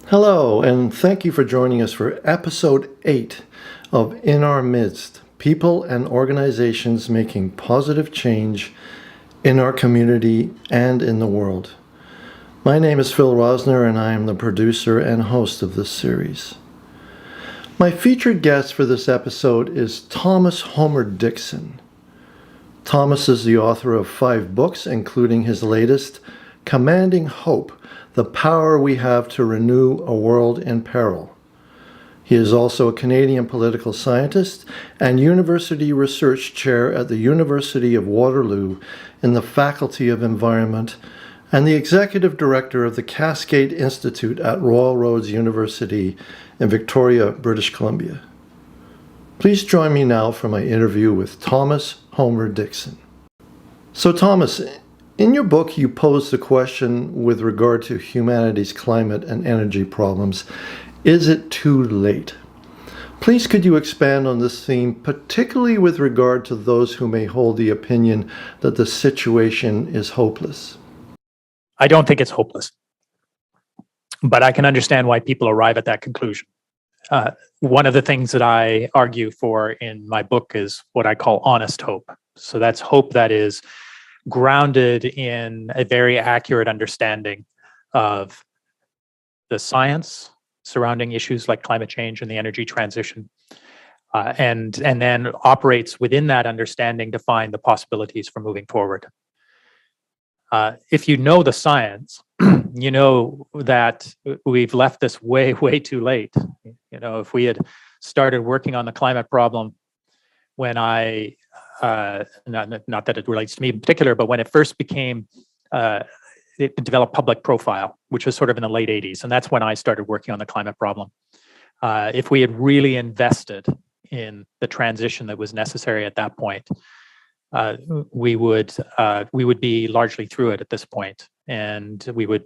Hello, and thank you for joining us for episode 8 of In Our Midst, People and Organizations Making Positive Change in Our Community and in the World. My name is Phil Rosner, and I am the producer and host of this series. My featured guest for this episode is Thomas Homer-Dixon. Thomas is the author of 5 books, including his latest, Commanding Hope: The Power We Have to Renew a World in Peril. He is also a Canadian political scientist and University Research Chair at the University of Waterloo in the Faculty of Environment and the Executive Director of the Cascade Institute at Royal Roads University in Victoria, British Columbia. Please join me now for my interview with Thomas Homer-Dixon. So Thomas, in your book, you pose the question with regard to humanity's climate and energy problems. Is it too late? Please could you expand on this theme, particularly with regard to those who may hold the opinion that the situation is hopeless? I don't think it's hopeless, but I can understand why people arrive at that conclusion. One of the things that I argue for in my book is what I call honest hope. So that's hope that is grounded in a very accurate understanding of the science surrounding issues like climate change and the energy transition, and then operates within that understanding to find the possibilities for moving forward. If you know the science, you know that we've left this way, way too late. You know, if we had started working on the climate problem when not that it relates to me in particular, but when it first became, it developed public profile, which was sort of in the late 80s. And that's when I started working on the climate problem. If we had really invested in the transition that was necessary at that point, we would be largely through it at this point. And the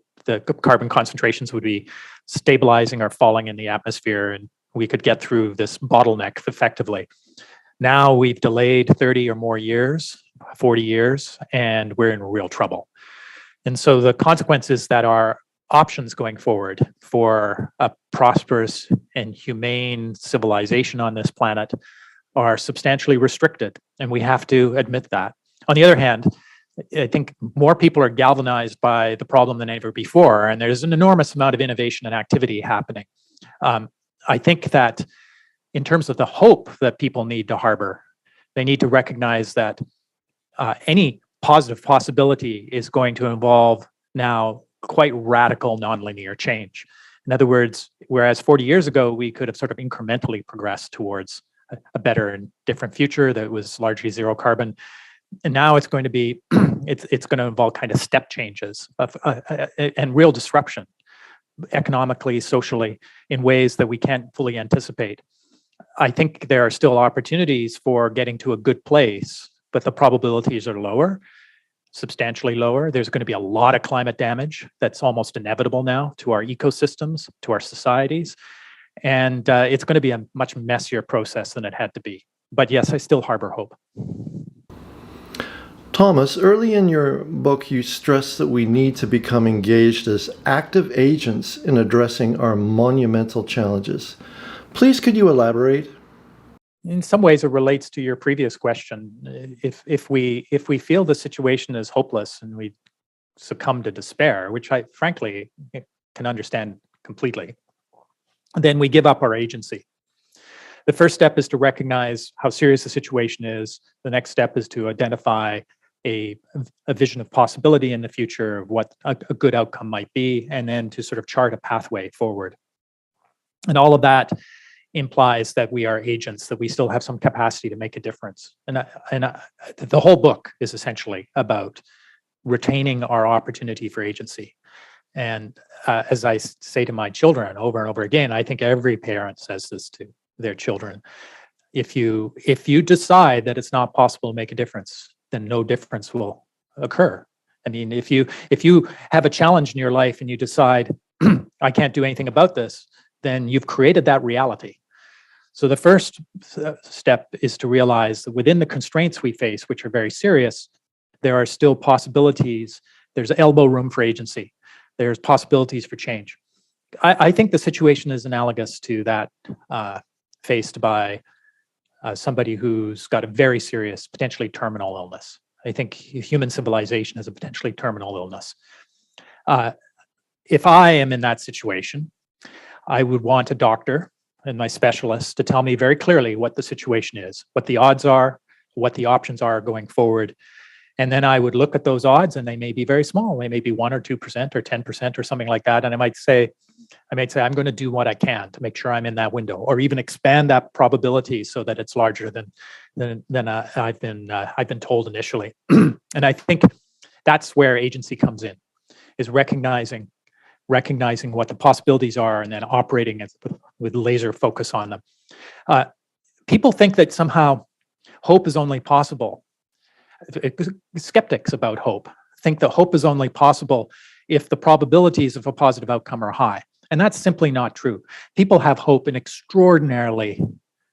carbon concentrations would be stabilizing or falling in the atmosphere, and we could get through this bottleneck effectively. Now we've delayed 30 or more years, 40 years, and we're in real trouble. And so the consequence is that our options going forward for a prosperous and humane civilization on this planet are substantially restricted, and we have to admit that. On the other hand, I think more people are galvanized by the problem than ever before, and there's an enormous amount of innovation and activity happening. I think that in terms of the hope that people need to harbor, they need to recognize that any positive possibility is going to involve now quite radical nonlinear change. In other words, whereas 40 years ago, we could have sort of incrementally progressed towards a better and different future that was largely zero carbon. And now it's going to be, it's going to involve kind of step changes and real disruption, economically, socially, in ways that we can't fully anticipate. I think there are still opportunities for getting to a good place, but the probabilities are lower, substantially lower. There's going to be a lot of climate damage that's almost inevitable now to our ecosystems, to our societies. And it's going to be a much messier process than it had to be. But yes, I still harbor hope. Thomas, early in your book, you stress that we need to become engaged as active agents in addressing our monumental challenges. Please, could you elaborate? In some ways, it relates to your previous question. If we feel the situation is hopeless and we succumb to despair, which I frankly can understand completely, then we give up our agency. The first step is to recognize how serious the situation is. The next step is to identify a vision of possibility in the future of what a good outcome might be, and then to sort of chart a pathway forward. And all of that implies that we are agents, that we still have some capacity to make a difference. And the whole book is essentially about retaining our opportunity for agency. And as I say to my children over and over again, I think every parent says this to their children. If you decide that it's not possible to make a difference, then no difference will occur. I mean, if you have a challenge in your life and you decide, I can't do anything about this, then you've created that reality. So the first step is to realize that within the constraints we face, which are very serious, there are still possibilities. There's elbow room for agency. There's possibilities for change. I think the situation is analogous to that faced by somebody who's got a very serious, potentially terminal illness. I think human civilization is a potentially terminal illness. If I am in that situation, I would want a doctor and my specialist to tell me very clearly what the situation is, what the odds are, what the options are going forward. And then I would look at those odds, and they may be very small. They may be 1 or 2% or 10% or something like that. And I might say, I'm going to do what I can to make sure I'm in that window, or even expand that probability so that it's larger than I've been told initially. And I think that's where agency comes in, is recognizing what the possibilities are and then operating with laser focus on them. People think that somehow hope is only possible. Skeptics about hope think that hope is only possible if the probabilities of a positive outcome are high. And that's simply not true. People have hope in extraordinarily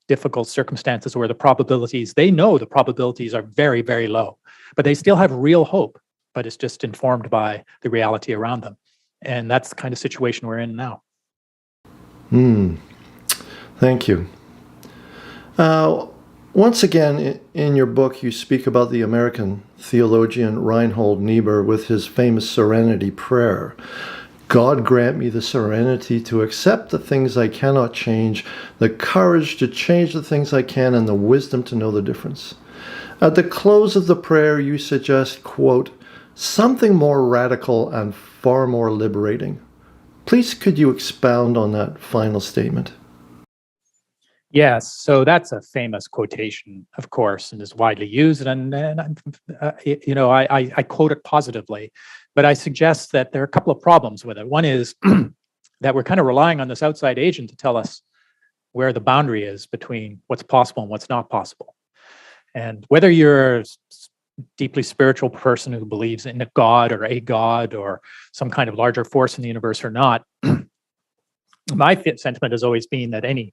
difficult circumstances where they know the probabilities are very, very low, but they still have real hope, but it's just informed by the reality around them. And that's the kind of situation we're in now. Thank you. Once again, in your book, you speak about the American theologian Reinhold Niebuhr with his famous serenity prayer. God grant me the serenity to accept the things I cannot change, the courage to change the things I can, and the wisdom to know the difference. At the close of the prayer, you suggest, quote, something more radical and far more liberating. Please, could you expound on that final statement? Yes, so that's a famous quotation, of course, and is widely used. And I quote it positively, but I suggest that there are a couple of problems with it. One is that we're kind of relying on this outside agent to tell us where the boundary is between what's possible and what's not possible. And whether you're a deeply spiritual person who believes in a god or some kind of larger force in the universe or not, my sentiment has always been that any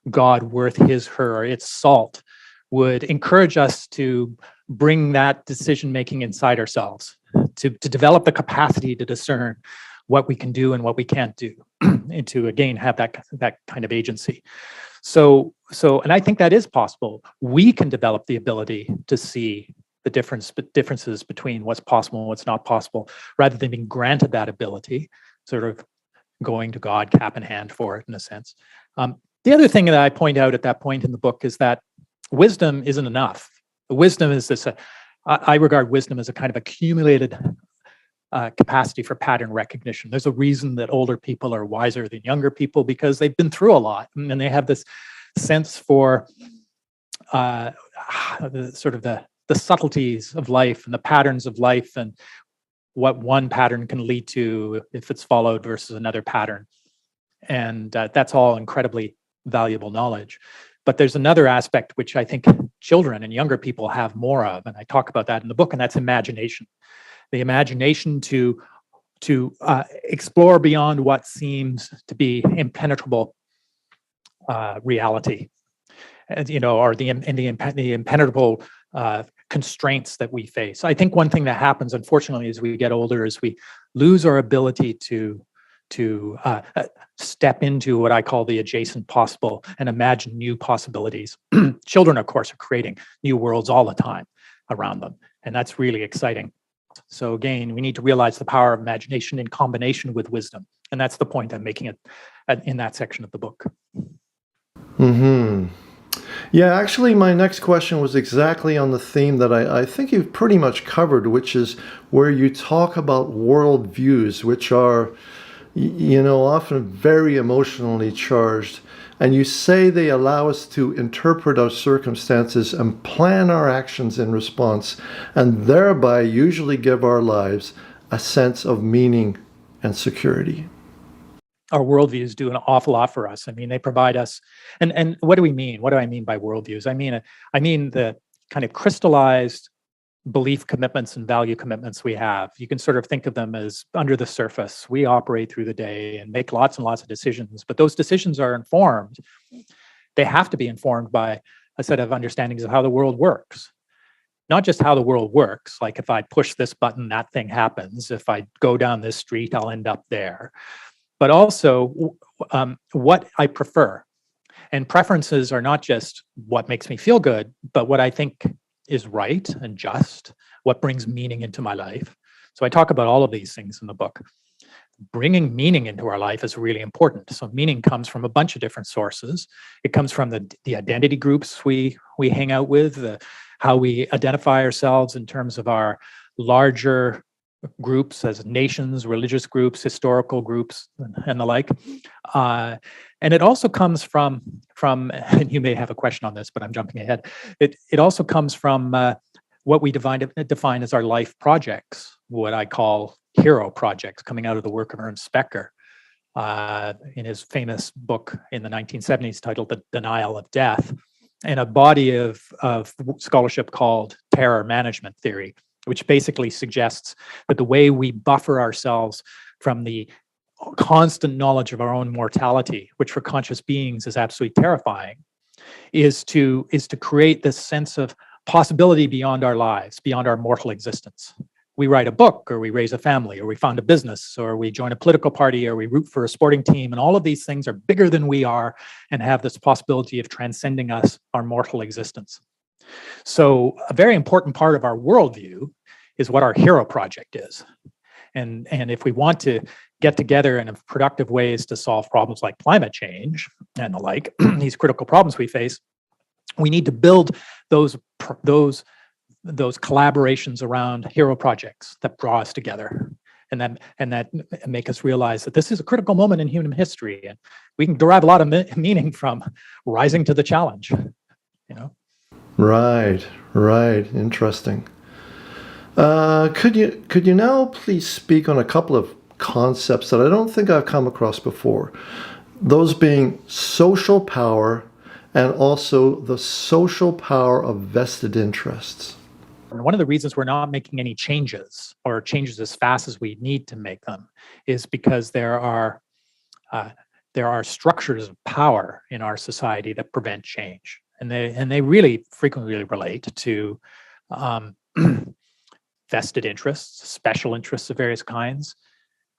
God worth his, her, or its salt would encourage us to bring that decision-making inside ourselves, to develop the capacity to discern what we can do and what we can't do, and to, again, have that kind of agency. So, and I think that is possible. We can develop the ability to see the differences between what's possible and what's not possible, rather than being granted that ability, sort of going to God cap in hand for it, in a sense. The other thing that I point out at that point in the book is that wisdom isn't enough. Wisdom is this, I regard wisdom as a kind of accumulated capacity for pattern recognition. There's a reason that older people are wiser than younger people, because they've been through a lot, and they have this sense for the subtleties of life and the patterns of life, and what one pattern can lead to if it's followed versus another pattern. And that's all incredibly valuable knowledge. But there's another aspect which I think children and younger people have more of, and I talk about that in the book, and that's imagination. The imagination to explore beyond what seems to be impenetrable reality, or the impenetrable constraints that we face. I think one thing that happens, unfortunately, as we get older, is we lose our ability to step into what I call the adjacent possible and imagine new possibilities. Children, of course, are creating new worlds all the time around them, and that's really exciting. So again, we need to realize the power of imagination in combination with wisdom, and that's the point I'm making it in that section of the book. Yeah, actually, my next question was exactly on the theme that I think you've pretty much covered, which is where you talk about worldviews, which are, often very emotionally charged. And you say they allow us to interpret our circumstances and plan our actions in response, and thereby usually give our lives a sense of meaning and security. Our worldviews do an awful lot for us. I mean, they provide us, and what do we mean? What do I mean by worldviews? I mean the kind of crystallized belief commitments and value commitments we have. You can sort of think of them as under the surface. We operate through the day and make lots and lots of decisions, but those decisions are informed. They have to be informed by a set of understandings of how the world works. Not just how the world works, like if I push this button, that thing happens. If I go down this street, I'll end up there. but also what I prefer. And preferences are not just what makes me feel good, but what I think is right and just, what brings meaning into my life. So I talk about all of these things in the book. Bringing meaning into our life is really important. So meaning comes from a bunch of different sources. It comes from the identity groups we hang out with, how we identify ourselves in terms of our larger groups as nations, religious groups, historical groups, and the like. And it also comes from, and you may have a question on this, but I'm jumping ahead. It also comes from what we define as our life projects, what I call hero projects, coming out of the work of Ernst Becker in his famous book in the 1970s titled The Denial of Death, and a body of scholarship called terror management theory, which basically suggests that the way we buffer ourselves from the constant knowledge of our own mortality, which for conscious beings is absolutely terrifying, is to create this sense of possibility beyond our lives, beyond our mortal existence. We write a book, or we raise a family, or we found a business, or we join a political party, or we root for a sporting team, and all of these things are bigger than we are and have this possibility of transcending us, our mortal existence. So a very important part of our worldview is what our hero project is. And if we want to get together in productive ways to solve problems like climate change and the like, these critical problems we face, we need to build those collaborations around hero projects that draw us together and that make us realize that this is a critical moment in human history, and we can derive a lot of meaning from rising to the challenge. Right. Interesting. Could you now please speak on a couple of concepts that I don't think I've come across before? Those being social power and also the social power of vested interests. And one of the reasons we're not making any changes, or changes as fast as we need to make them, is because there are structures of power in our society that prevent change, and they really frequently relate to vested interests, special interests of various kinds,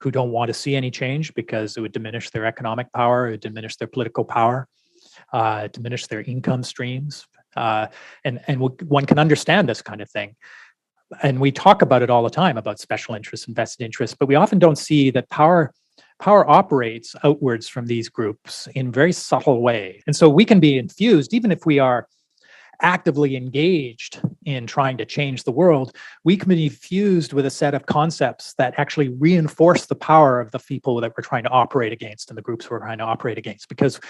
who don't want to see any change because it would diminish their economic power, it would diminish their political power, diminish their income streams. And one can understand this kind of thing. And we talk about it all the time, about special interests and vested interests, but we often don't see that power operates outwards from these groups in very subtle way. And so we can be infused, even if we are actively engaged in trying to change the world, we can be fused with a set of concepts that actually reinforce the power of the people that we're trying to operate against and the groups we're trying to operate against, because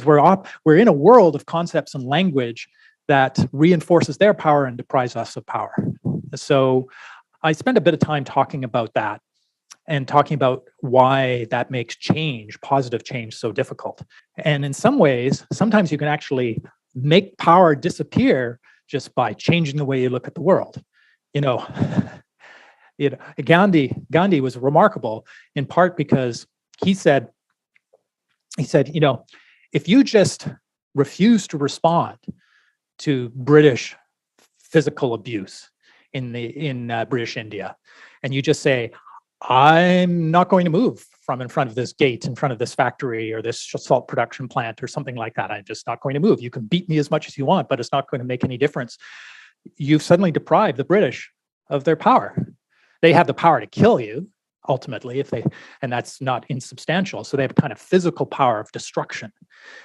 we're in a world of concepts and language that reinforces their power and deprives us of power. So I spend a bit of time talking about that and talking about why that makes change, positive change, so difficult. And in some ways, sometimes you can actually make power disappear just by changing the way you look at the world. Gandhi was remarkable in part because he said, if you just refuse to respond to British physical abuse in British India, and you just say, I'm not going to move from in front of this gate, in front of this factory or this salt production plant or something like that. I'm just not going to move. You can beat me as much as you want, but it's not going to make any difference. You've suddenly deprived the British of their power. They have the power to kill you, ultimately, and that's not insubstantial. So they have kind of physical power of destruction,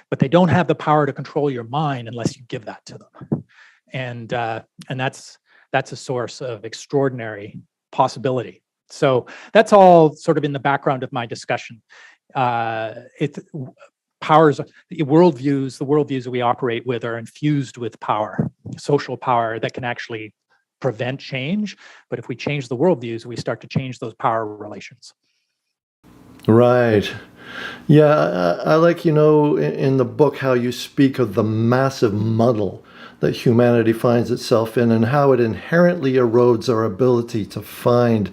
but they don't have the power to control your mind unless you give that to them. And that's a source of extraordinary possibility. So that's all sort of in the background of my discussion. The worldviews that we operate with are infused with power, social power that can actually prevent change. But if we change the worldviews, we start to change those power relations. Right. Yeah, I like, in the book how you speak of the massive muddle that humanity finds itself in and how it inherently erodes our ability to find,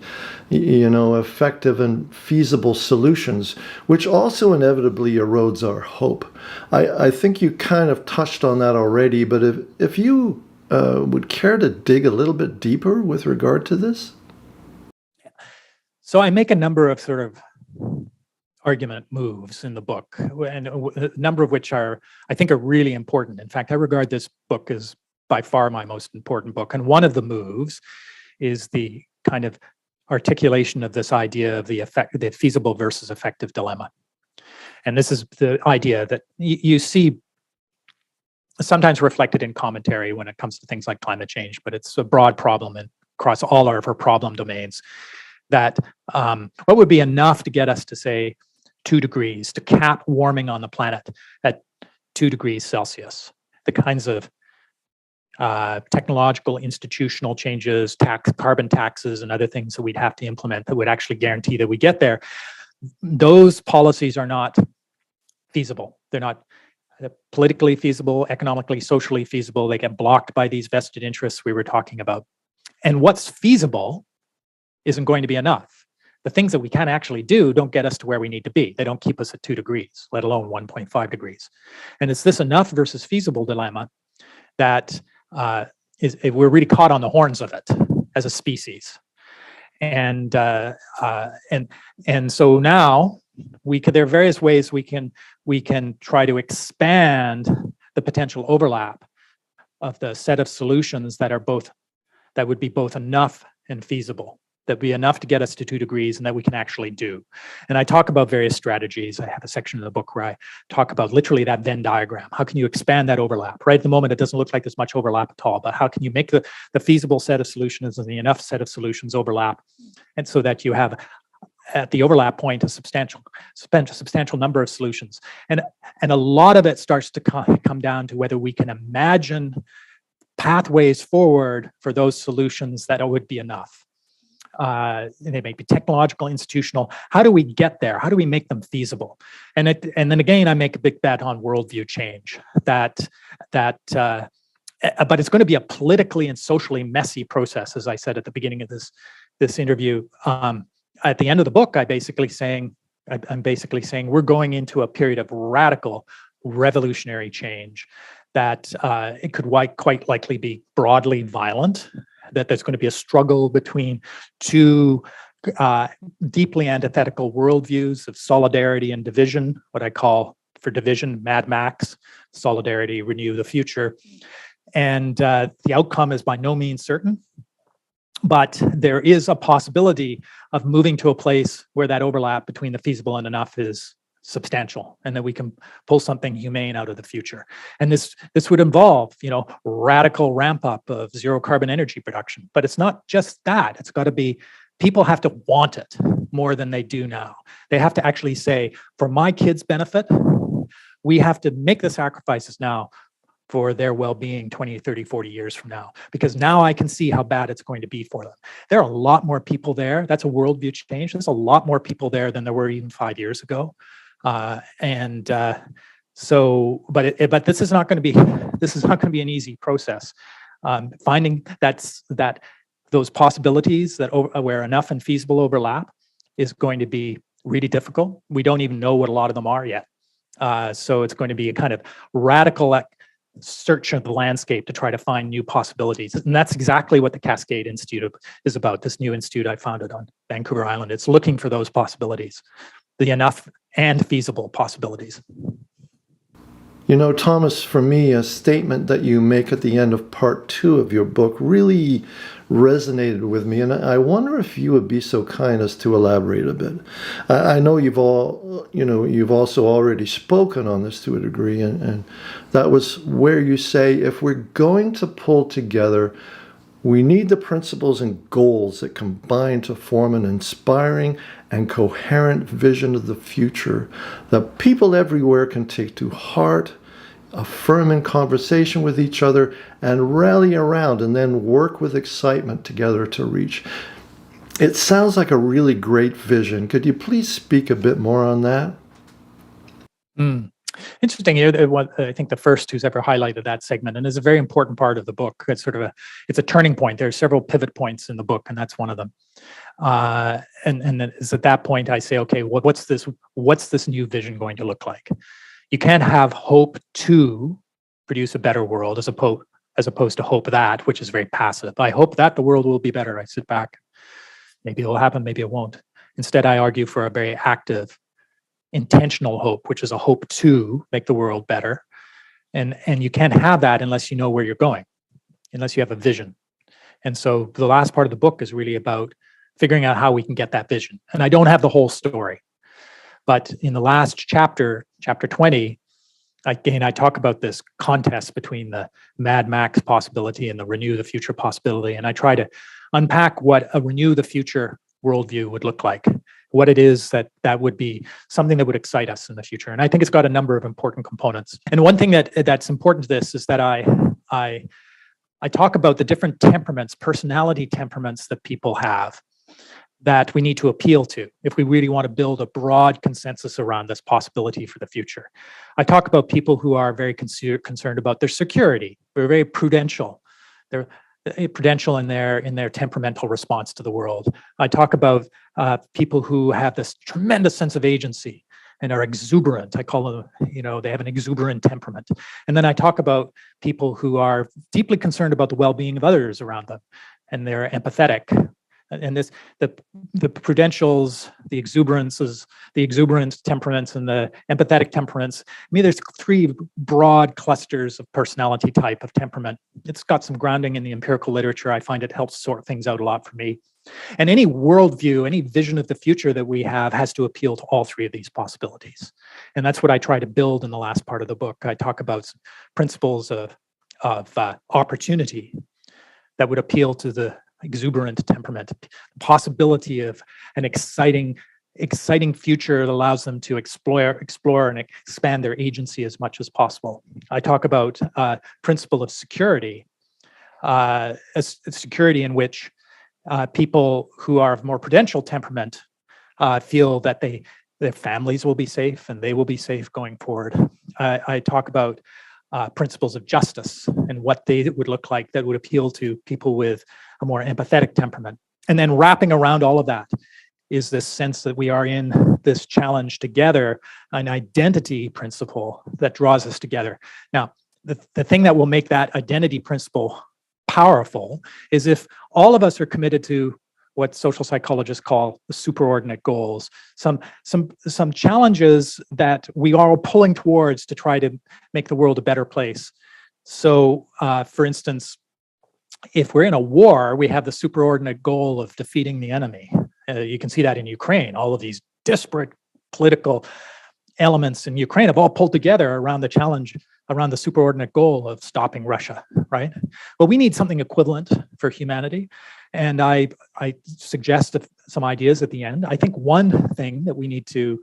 effective and feasible solutions, which also inevitably erodes our hope. I think you kind of touched on that already, but if you would care to dig a little bit deeper with regard to this? So I make a number of sort of argument moves in the book, and a number of which I think are really important. In fact, I regard this book as by far my most important book. And one of the moves is the kind of articulation of this idea of the feasible versus effective dilemma. And this is the idea that you see sometimes reflected in commentary when it comes to things like climate change, but it's a broad problem across all of our problem domains. That what would be enough to get us to say 2 degrees, to cap warming on the planet at 2 degrees Celsius? The kinds of technological, institutional changes, carbon taxes, and other things that we'd have to implement that would actually guarantee that we get there. Those policies are not feasible. They're not politically feasible, economically, socially feasible. They get blocked by these vested interests we were talking about. And what's feasible isn't going to be enough. The things that we can actually do don't get us to where we need to be. They don't keep us at 2 degrees, let alone 1.5 degrees. And it's this enough versus feasible dilemma that we're really caught on the horns of it as a species. And so now there are various ways we can try to expand the potential overlap of the set of solutions that would be both enough and feasible, that be enough to get us to 2 degrees and that we can actually do. And I talk about various strategies. I have a section in the book where I talk about literally that Venn diagram. How can you expand that overlap? Right at the moment, it doesn't look like there's much overlap at all, but how can you make the feasible set of solutions and the enough set of solutions overlap, and so that you have at the overlap point a substantial number of solutions. And a lot of it starts to come down to whether we can imagine pathways forward for those solutions that would be enough. They may be technological, institutional. How do we get there? How do we make them feasible? And then again, I make a big bet on worldview change. But it's going to be a politically and socially messy process, as I said at the beginning of this interview. At the end of the book, I'm basically saying we're going into a period of radical, revolutionary change that it could quite likely be broadly violent, that there's going to be a struggle between 2 deeply antithetical worldviews of solidarity and division, what I call for division, Mad Max, solidarity, renew the future. And the outcome is by no means certain, but there is a possibility of moving to a place where that overlap between the feasible and enough is substantial, and that we can pull something humane out of the future. And this would involve, radical ramp up of zero carbon energy production. But it's not just that. It's got to be, people have to want it more than they do now. They have to actually say, for my kids' benefit, we have to make the sacrifices now for their well-being 20, 30, 40 years from now, because now I can see how bad it's going to be for them. There are a lot more people there. That's a worldview change. There's a lot more people there than there were even 5 years ago. But this is not going to be an easy process. Finding that those possibilities where enough and feasible overlap is going to be really difficult. We don't even know what a lot of them are yet. So it's going to be a kind of radical search of the landscape to try to find new possibilities. And that's exactly what the Cascade Institute is about, this new institute I founded on Vancouver Island. It's looking for those possibilities, the enough and feasible possibilities. Thomas, for me, a statement that you make at the end of part 2 of your book really resonated with me, and I wonder if you would be so kind as to elaborate a bit. I know you've also already spoken on this to a degree, and that was where you say, if we're going to pull together, we need the principles and goals that combine to form an inspiring and coherent vision of the future that people everywhere can take to heart, affirm in conversation with each other, and rally around, and then work with excitement together to reach. It sounds like a really great vision. Could you please speak a bit more on that? Interesting. I think the first who's ever highlighted that segment, and is a very important part of the book. It's it's a turning point. There are several pivot points in the book, and that's one of them. And then it's at that point I say, okay, what's this new vision going to look like? You can't have hope to produce a better world as opposed to hope that, which is very passive. I hope that the world will be better. I sit back. Maybe it will happen, maybe it won't. Instead, I argue for a very active intentional hope, which is a hope to make the world better. And you can't have that unless you know where you're going, unless you have a vision. And so the last part of the book is really about figuring out how we can get that vision. And I don't have the whole story, but in the last chapter, chapter 20, again, I talk about this contest between the Mad Max possibility and the Renew the Future possibility. And I try to unpack what a Renew the Future worldview would look like, what it is that would be something that would excite us in the future. And I think it's got a number of important components. And one thing that's important to this is that I talk about the different temperaments, personality temperaments that people have that we need to appeal to if we really want to build a broad consensus around this possibility for the future. I talk about people who are very concerned about their security. They're very prudential. They're prudential in their temperamental response to the world. I talk about people who have this tremendous sense of agency and are exuberant. I call them, they have an exuberant temperament. And then I talk about people who are deeply concerned about the well-being of others around them, and they're empathetic. And the prudentials, the exuberances, the exuberant temperaments, and the empathetic temperaments. I mean, there's three broad clusters of personality type of temperament. It's got some grounding in the empirical literature. I find it helps sort things out a lot for me. And any worldview, any vision of the future that we have has to appeal to all three of these possibilities. And that's what I try to build in the last part of the book. I talk about some principles of opportunity that would appeal to the exuberant temperament, the possibility of an exciting future that allows them to explore and expand their agency as much as possible. I talk about principle of security, a security in which people who are of more prudential temperament feel that their families will be safe and they will be safe going forward. I talk about principles of justice and what they would look like that would appeal to people with a more empathetic temperament. And then wrapping around all of that is this sense that we are in this challenge together, an identity principle that draws us together. Now, the thing that will make that identity principle powerful is if all of us are committed to what social psychologists call the superordinate goals, some challenges that we are pulling towards to try to make the world a better place. So, for instance, if we're in a war, we have the superordinate goal of defeating the enemy. You can see that in Ukraine. All of these disparate political elements in Ukraine have all pulled together around the challenge, around the superordinate goal of stopping Russia, right? Well, we need something equivalent for humanity. And I suggest some ideas at the end. I think one thing that we need to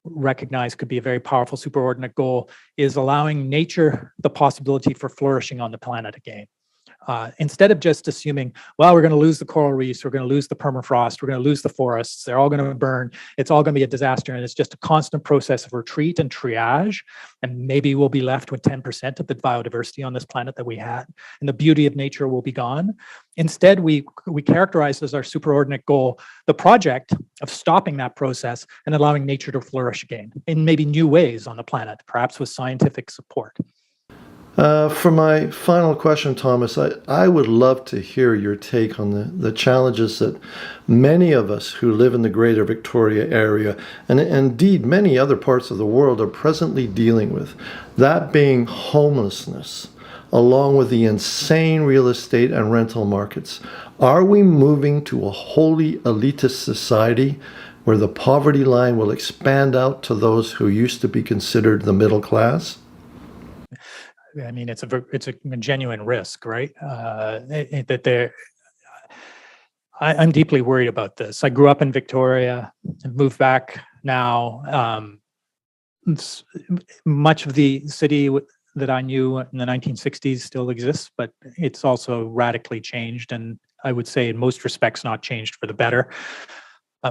recognize could be a very powerful superordinate goal is allowing nature the possibility for flourishing on the planet again. Instead of just assuming, well, we're going to lose the coral reefs, we're going to lose the permafrost, we're going to lose the forests, they're all going to burn, it's all going to be a disaster, and it's just a constant process of retreat and triage, and maybe we'll be left with 10% of the biodiversity on this planet that we had, and the beauty of nature will be gone. Instead, we characterize as our superordinate goal the project of stopping that process and allowing nature to flourish again in maybe new ways on the planet, perhaps with scientific support. For my final question, Thomas, I would love to hear your take on the challenges that many of us who live in the greater Victoria area, and indeed many other parts of the world, are presently dealing with. That being homelessness, along with the insane real estate and rental markets. Are we moving to a wholly elitist society where the poverty line will expand out to those who used to be considered the middle class? I mean, it's a genuine risk, right? I'm deeply worried about this. I grew up in Victoria and moved back now. Much of the city that I knew in the 1960s still exists, but it's also radically changed, and I would say in most respects not changed for the better.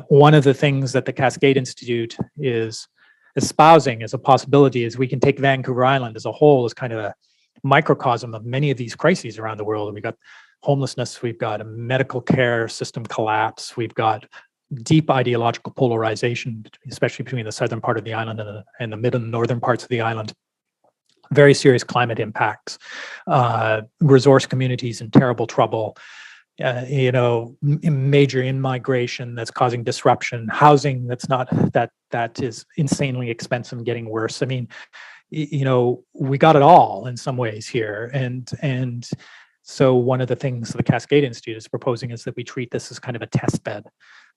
One of the things that the Cascade Institute is espousing as a possibility is we can take Vancouver Island as a whole as kind of a microcosm of many of these crises around the world. We've got homelessness, we've got a medical care system collapse, we've got deep ideological polarization, especially between the southern part of the island and the mid and northern parts of the island. Very serious climate impacts, resource communities in terrible trouble. major in-migration that's causing disruption, housing that is insanely expensive and getting worse. I mean, we got it all in some ways here, and so one of the things the Cascade Institute is proposing is that we treat this as kind of a test bed,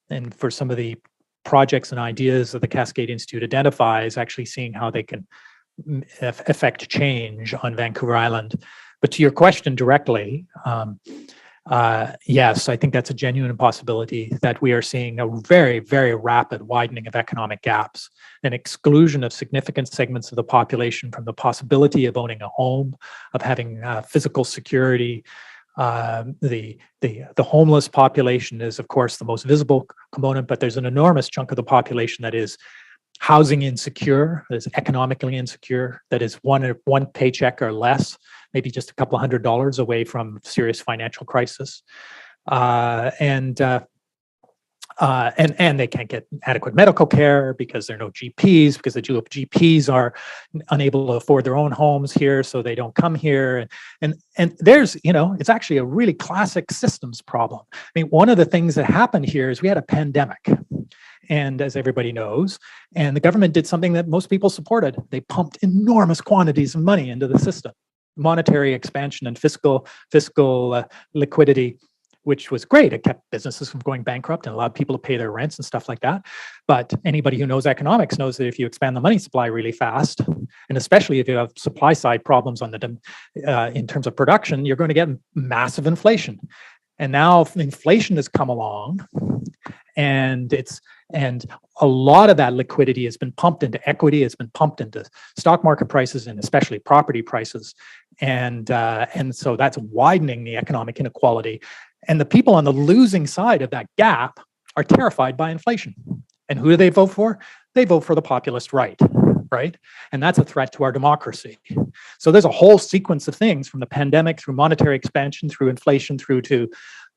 and for some of the projects and ideas that the Cascade Institute identifies, actually seeing how they can affect change on Vancouver Island. But to your question directly, yes, I think that's a genuine possibility, that we are seeing a very, very rapid widening of economic gaps, an exclusion of significant segments of the population from the possibility of owning a home, of having physical security. The homeless population is, of course, the most visible component, but there's an enormous chunk of the population that is housing insecure, that is economically insecure, that is one paycheck or less, maybe just a couple of $100 away from serious financial crisis, and they can't get adequate medical care because there are no GPs, because the GPs are unable to afford their own homes here, so they don't come here. And there's, it's actually a really classic systems problem. I mean, one of the things that happened here is we had a pandemic. And as everybody knows, and the government did something that most people supported. They pumped enormous quantities of money into the system, monetary expansion and fiscal liquidity, which was great. It kept businesses from going bankrupt and allowed people to pay their rents and stuff like that. But anybody who knows economics knows that if you expand the money supply really fast, and especially if you have supply side problems on in terms of production, you're going to get massive inflation. And now inflation has come along, and a lot of that liquidity has been pumped into equity, it's been pumped into stock market prices, and especially property prices, and so that's widening the economic inequality. And the people on the losing side of that gap are terrified by inflation. And who do they vote for? They vote for the populist right? And that's a threat to our democracy. So there's a whole sequence of things, from the pandemic through monetary expansion, through inflation, through to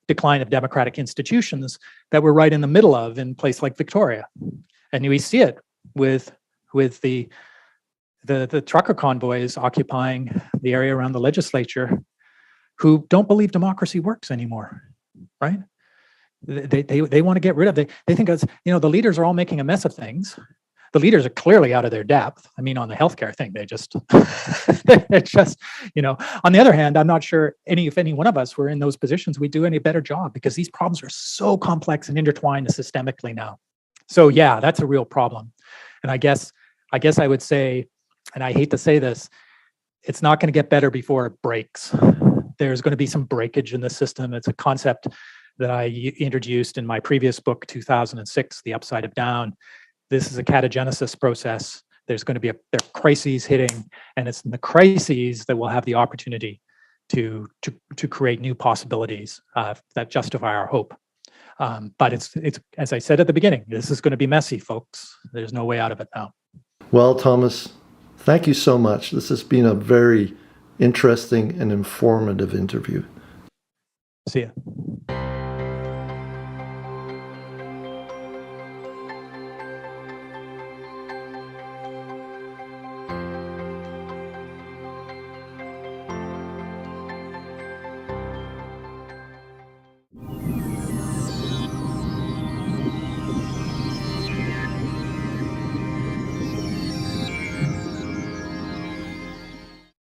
decline of democratic institutions, that we're right in the middle of in a place like Victoria. And we see it with the trucker convoys occupying the area around the legislature, who don't believe democracy works anymore, right? They want to get rid of it. They think the leaders are all making a mess of things. The leaders are clearly out of their depth. I mean, on the healthcare thing, it's just, on the other hand, I'm not sure if any one of us were in those positions, we'd do any better job, because these problems are so complex and intertwined systemically now. So yeah, that's a real problem. And I guess I would say, and I hate to say this, it's not going to get better before it breaks. There's going to be some breakage in the system. It's a concept that I introduced in my previous book, 2006, The Upside of Down. This is a catagenesis process. There's going to be there are crises hitting, and it's in the crises that we'll have the opportunity to create new possibilities that justify our hope. But it's as I said at the beginning, this is going to be messy, folks. There's no way out of it now. Well, Thomas, thank you so much. This has been a very interesting and informative interview. See ya.